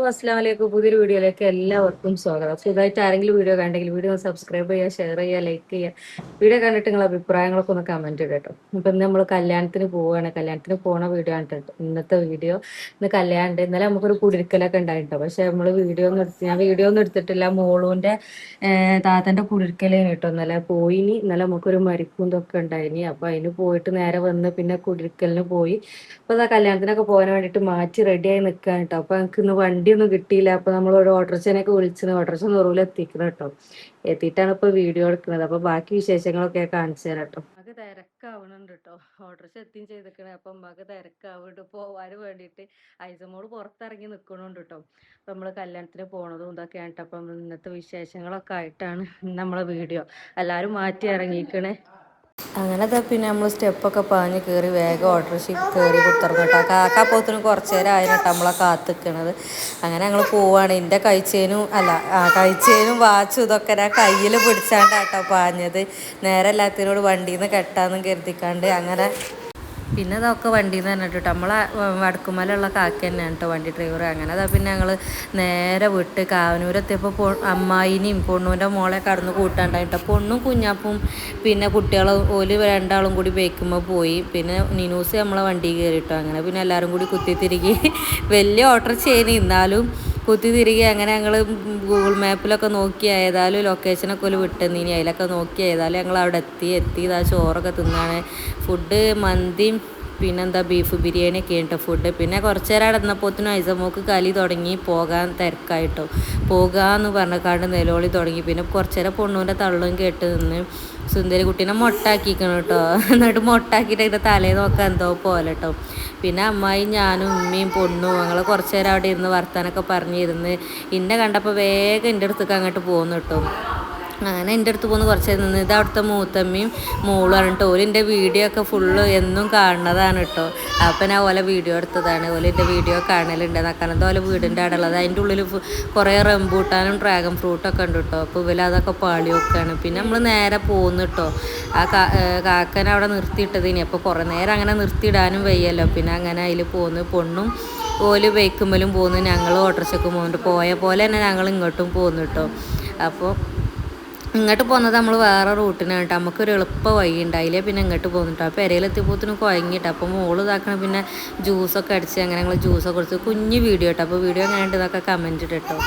അസ്സലാമലൈക്കും. പുതിയൊരു വീഡിയോയിലേക്ക് എല്ലാവർക്കും സ്വാഗതം. സുഖമായിട്ട് ആരെങ്കിലും വീഡിയോ കണ്ടെങ്കിൽ വീഡിയോ സബ്സ്ക്രൈബ് ചെയ്യുക, ഷെയർ ചെയ്യുക, ലൈക്ക് ചെയ്യുക. വീഡിയോ കണ്ടിട്ട് നിങ്ങളുടെ അഭിപ്രായങ്ങളൊക്കെ ഒന്ന് കമന്റ് ഇടുക കേട്ടോ. ഇപ്പൊ ഇന്ന് നമ്മൾ കല്യാണത്തിന് പോവുകയാണ്. കല്യാണത്തിന് പോണ വീഡിയോ ആണ് കേട്ടോ ഇന്നത്തെ വീഡിയോ. ഇന്ന് കല്യാണം ഇന്നലെ നമുക്കൊരു കുടിരിക്കലൊക്കെ ഉണ്ടായിട്ടോ. പക്ഷെ നമ്മൾ ഞാൻ വീഡിയോ ഒന്നും എടുത്തിട്ടില്ല. മോളൂന്റെ താത്തന്റെ കുടിരിക്കലേന് കേട്ടോ. ഇന്നലെ നമുക്കൊരു മരിക്കും ഇതൊക്കെ ഉണ്ടായിനി. അപ്പൊ അതിന് പോയിട്ട് നേരെ വന്ന് പിന്നെ കുടിരിക്കലിന് പോയി. അപ്പൊ കല്യാണത്തിനൊക്കെ പോകാൻ വേണ്ടിട്ട് മാറ്റി റെഡിയായി നിൽക്കാൻ കേട്ടോ. അപ്പൊ എനിക്ക് ഇന്ന് വണ്ടിയൊന്നും കിട്ടിയില്ല. അപ്പൊ നമ്മൾ ഒരു ഓട്ടോറിക്ഷനൊക്കെ വിളിച്ചത് ഓട്ടോറിക്ഷ നെറൂല് എത്തിക്കണം കേട്ടോ. എത്തിയിട്ടാണ് ഇപ്പൊ വീഡിയോ എടുക്കുന്നത്. അപ്പൊ ബാക്കി വിശേഷങ്ങളൊക്കെ കാണിച്ചു തരാം കേട്ടോ. മക തിരക്കാവണുണ്ട് കേട്ടോ. ഓട്ടോറിക്ഷ എത്തിയും ചെയ്തിക്കണേ. അപ്പൊ മക തിരക്കാവുന്നുണ്ട് പോവാന് വേണ്ടിയിട്ട്. ഐസമോള് പുറത്തിറങ്ങി നിൽക്കണുണ്ട് കേട്ടോ. അപ്പൊ നമ്മള് കല്യാണത്തിന് പോണതും ഇതൊക്കെയാണ് കേട്ടോ. അപ്പം ഇന്നത്തെ വിശേഷങ്ങളൊക്കെ ആയിട്ടാണ് നമ്മളെ വീഡിയോ. എല്ലാരും മാറ്റി ഇറങ്ങിക്കണേ. അങ്ങനെ പിന്നെ നമ്മൾ സ്റ്റെപ്പൊക്കെ പാഞ്ഞ് കയറി വേഗം ഓട്ടോറിക്ഷ കയറി കുത്തിറന്നു കേട്ടോ. കാക്കാപ്പോത്തിന് കുറച്ച് നേരം ആയിരുന്നു കേട്ടോ നമ്മളെ കാത്തിക്കണത്. അങ്ങനെ ഞങ്ങൾ പോവാണ്. എൻ്റെ കഴിച്ചേനും വാച്ചും ഇതൊക്കെ ഞാൻ കയ്യിൽ പിടിച്ചാണ്ടാട്ടോ പാഞ്ഞത്. നേരെ എല്ലാത്തിനോട് വണ്ടിയിൽ നിന്ന് കെട്ടാന്നും കരുതിക്കാണ്ട് അങ്ങനെ പിന്നെ അതൊക്കെ വണ്ടിയിൽ നിന്ന് തന്നെ കേട്ടോ. നമ്മളെ വടക്കുമലുള്ള കാക്ക തന്നെയാണ് കേട്ടോ വണ്ടി ഡ്രൈവർ. അങ്ങനെ പിന്നെ ഞങ്ങൾ നേരെ വിട്ട് കാവനൂരെത്തിയപ്പോൾ അമ്മായിനെയും പൊണ്ണൂൻ്റെ മോളെ കടന്ന് കൂട്ടാണ്ടായിട്ടോ. പൊണ്ണും കുഞ്ഞാപ്പും പിന്നെ കുട്ടികളും ഓല് രണ്ടാളും കൂടി ബൈക്കുമ്പോൾ പോയി. പിന്നെ നിനൂസ് നമ്മളെ വണ്ടി കയറിട്ടോ. അങ്ങനെ പിന്നെ എല്ലാവരും കൂടി കുത്തിത്തിരികെ വലിയ ഓർഡർ ചെയ്യുന്ന എന്നാലും കുത്തിത്തിരികെ അങ്ങനെ ഞങ്ങൾ ഗൂഗിൾ മാപ്പിലൊക്കെ നോക്കി ഏതായാലും ലൊക്കേഷനൊക്കെ ഒരു വിട്ടെന്നീനി. അതിലൊക്കെ നോക്കി ഏതായാലും ഞങ്ങൾ അവിടെ എത്തി ഇതാ ചോറൊക്കെ തിന്നാണ്. ഫുഡ് മന്തിയും പിന്നെന്താ ബീഫ് ബിരിയാണി ഒക്കെ ഉണ്ട് ഫുഡ്. പിന്നെ കുറച്ച് നേരം നടന്നപ്പോഴത്തേനും ഐസമോക്ക് കലി തുടങ്ങി പോകാൻ തിരക്കായിട്ടോ. പോകാമെന്ന് പറഞ്ഞക്കാണ്ട് നിലവിളി തുടങ്ങി. പിന്നെ കുറച്ച് നേരം പൊണ്ണൂൻ്റെ തള്ളും കേട്ട് നിന്ന് സുന്ദരി കുട്ടീനെ മൊട്ടാക്കിക്കണം കേട്ടോ. എന്നിട്ട് മൊട്ടാക്കിയിട്ട് അതിൻ്റെ തലയിൽ നോക്കാൻ എന്തോ പോലെ കേട്ടോ. പിന്നെ അമ്മായി ഞാനും ഉമ്മയും പൊണ്ണും ഞങ്ങൾ കുറച്ച് നേരം അവിടെ ഇരുന്ന് വർത്താനൊക്കെ പറഞ്ഞിരുന്ന് ഇന്നെ കണ്ടപ്പോൾ വേഗം എൻ്റെ അടുത്തേക്ക് അങ്ങോട്ട് പോകുന്നു കേട്ടോ. അങ്ങനെ എൻ്റെ അടുത്ത് പോകുന്ന കുറച്ച് നേരം നിന്ന് ഇത് അവിടുത്തെ മൂത്തമ്മയും മോളുമാണ് കേട്ടോ. ഓലിൻ്റെ വീഡിയോ ഒക്കെ ഫുള്ള് എന്നും കാണുന്നതാണ് കേട്ടോ. അപ്പം ഞാൻ ഓലെ വീഡിയോ എടുത്തതാണ്. ഓലിൻ്റെ വീഡിയോ കാണലുണ്ട്. നക്കാനത്തെ ഓലെ വീടിൻ്റെ അവിടെ ഉള്ളത്. അതിൻ്റെ ഉള്ളിൽ കുറേ റംബൂട്ടാനും ഡ്രാഗൺ ഫ്രൂട്ടൊക്കെ ഉണ്ട് കേട്ടോ. അപ്പോൾ ഇവലതൊക്കെ പാളി വെക്കുകയാണ്. പിന്നെ നമ്മൾ നേരെ പോകുന്നു കേട്ടോ. ആ കാക്കനെ അവിടെ നിർത്തിയിട്ടതിനി. അപ്പോൾ കുറേ നേരം അങ്ങനെ നിർത്തിയിടാനും വയ്യല്ലോ. പിന്നെ അങ്ങനെ അതിൽ പോകുന്നു. പൊണ്ണും ഓല് ബൈക്കുമ്പലും പോകുന്നു. ഞങ്ങൾ ഓട്ടോറിക്ഷയ്ക്ക് പോകുന്നുണ്ട്. പോയ പോലെ തന്നെ ഞങ്ങൾ ഇങ്ങോട്ടും പോകുന്നു കേട്ടോ. അപ്പോൾ ഇങ്ങോട്ട് പോകുന്നത് നമ്മൾ വേറെ റൂട്ടിനാണ് കേട്ടോ. നമുക്കൊരു എളുപ്പ വഴി ഉണ്ടായില്ലേ. പിന്നെ ഇങ്ങോട്ട് പോകുന്നുട്ടോ. അപ്പോൾ പെരയിലെത്തിയപ്പോഴത്തേനും കുഴങ്ങിയിട്ട് അപ്പോൾ മോള് ഇതാക്കണം. പിന്നെ ജ്യൂസൊക്കെ അടിച്ച് അങ്ങനെ ഞങ്ങൾ ജ്യൂസൊക്കെ കൊടുത്ത് കുഞ്ഞ് വീഡിയോ കേട്ടോ. അപ്പോൾ വീഡിയോ എങ്ങനെയുണ്ട് ഇതൊക്കെ കമൻറ്റ് ഇട്ടോ.